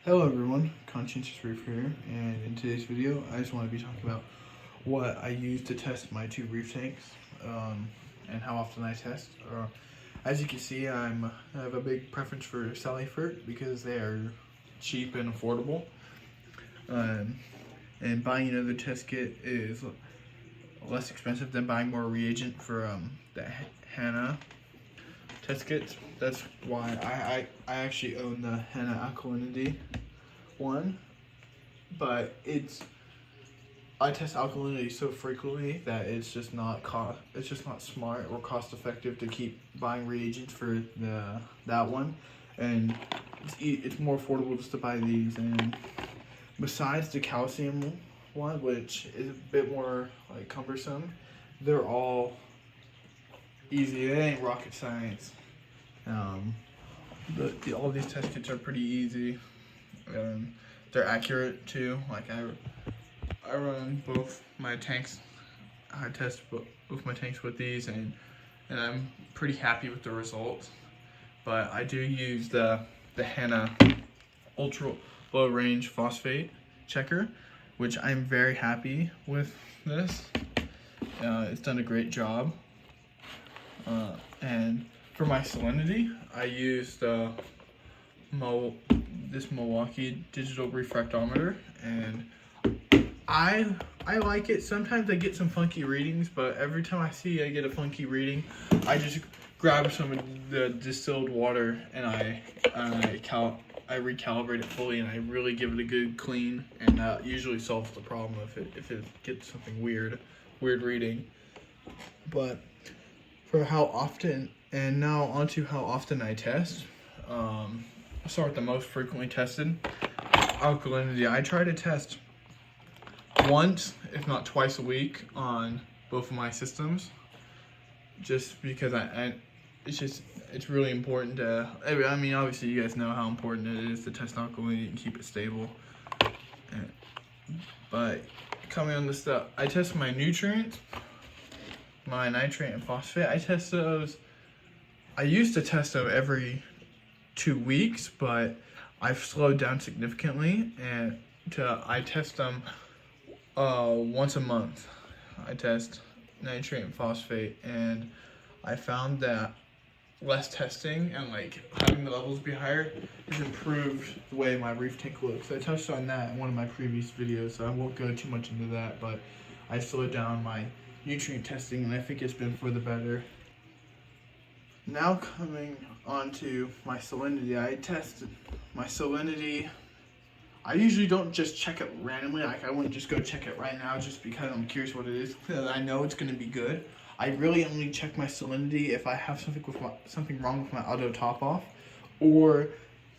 Hello everyone, Conscientious Reef here, and in today's video I just want to be talking about what I use to test my two reef tanks and how often I test. As you can see, I have a big preference for Salifert because they are cheap and affordable, and buying another test kit is less expensive than buying more reagent for the Hannah test kits. That's why I actually own the Hannah alkalinity one, but I test alkalinity so frequently that it's just not smart or cost effective to keep buying reagents for that one, and it's more affordable just to buy these. And besides the calcium one, which is a bit more like cumbersome, they're all easy. It ain't rocket science. All these test kits are pretty easy. They're accurate too. Like I run both my tanks. I test both my tanks with these, and I'm pretty happy with the results. But I do use the Hannah ultra low range phosphate checker, which I'm very happy with this. It's done a great job. And for my salinity, I used this Milwaukee digital refractometer, and I like it. Sometimes I get some funky readings, but every time I get a funky reading, I just grab some of the distilled water and I recalibrate it fully, and I really give it a good clean, and that usually solves the problem if it gets something weird reading. But for how often, and now onto how often I test. I'll start with the most frequently tested, alkalinity. I try to test once, if not twice a week on both of my systems, just because it's really important to, I mean, obviously you guys know how important it is to test alkalinity and keep it stable. But coming on this stuff, I test my nutrients, my nitrate and phosphate. I used to test them every 2 weeks, but I've slowed down significantly, and I test them once a month. I test nitrate and phosphate, and I found that less testing and like having the levels be higher has improved the way my reef tank looks. I touched on that in one of my previous videos, so I won't go too much into that, but I slowed down my nutrient testing, and I think it's been for the better. Now coming on to my salinity, I tested my salinity. I usually don't just check it randomly. Like, I wouldn't just go check it right now just because I'm curious what it is, because I know it's going to be good. I really only check my salinity if I have something wrong with my auto top off, or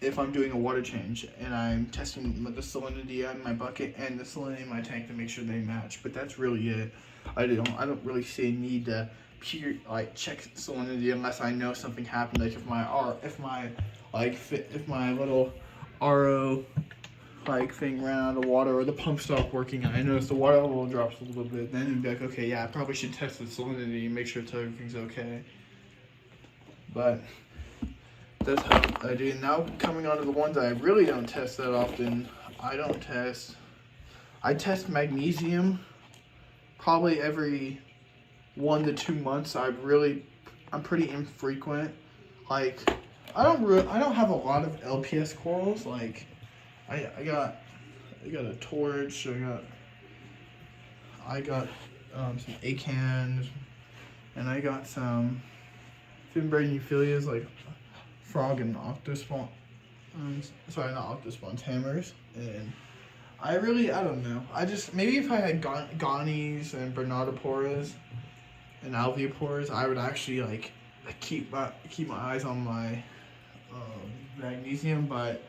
if I'm doing a water change and I'm testing the salinity in my bucket and the salinity in my tank to make sure they match. But that's really it. I don't really see a need to check salinity unless I know something happened. Like if my little RO thing ran out of water, or the pump stopped working, and I noticed the water level drops a little bit, then you'd be like, okay, yeah, I probably should test the salinity and make sure everything's okay. But that's how I do. Now coming on to the ones I really don't test that often. I test magnesium probably every 1 to 2 months. I'm pretty infrequent. Like I don't have a lot of LPS corals. Like I got a torch. I got some acans, and I got some fin-braiding euphyllias, like frog and octospawn. Sorry, not octospawns, hammers. And I don't know. Maybe if I had gonis and bernardoporas and alveopores, I would actually keep my eyes on my magnesium. But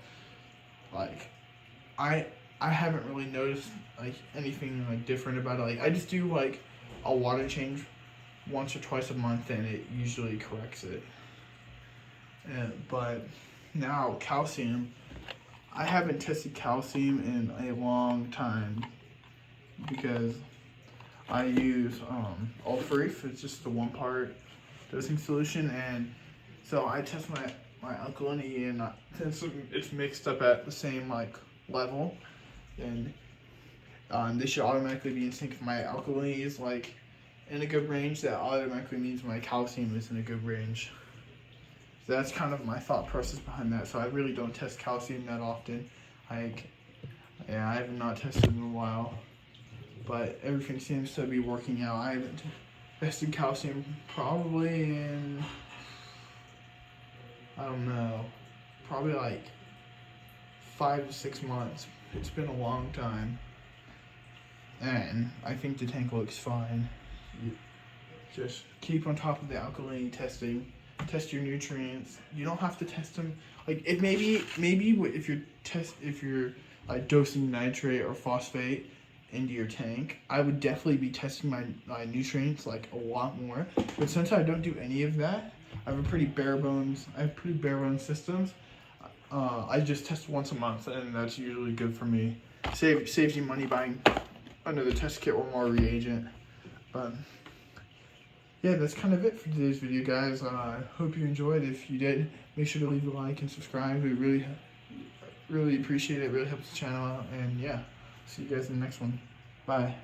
I haven't really noticed anything different about it. I just do a water change once or twice a month, and it usually corrects it. But now calcium, I haven't tested calcium in a long time because I use Ultra Reef. It's just the 1-part dosing solution, and so I test my alkalinity, and since it's mixed up at the same like level, then this should automatically be in sync. If my alkalinity is like in a good range, that automatically means my calcium is in a good range. So that's kind of my thought process behind that. So I really don't test calcium that often. I have not tested in a while, but everything seems to be working out. I haven't tested calcium probably in, I don't know, probably like 5 to 6 months. It's been a long time, and I think the tank looks fine. Just keep on top of the alkalinity testing. Test your nutrients. You don't have to test them like if maybe if you're like dosing nitrate or phosphate into your tank. I would definitely be testing my nutrients like a lot more. But since I don't do any of that, I have pretty bare bones systems. I just test once a month, and that's usually good for me. Saves you money buying another test kit or more reagent. But yeah, that's kind of it for today's video, guys. I hope you enjoyed. If you did, make sure to leave a like and subscribe. We really appreciate it. It really helps the channel out. And yeah, see you guys in the next one. Bye.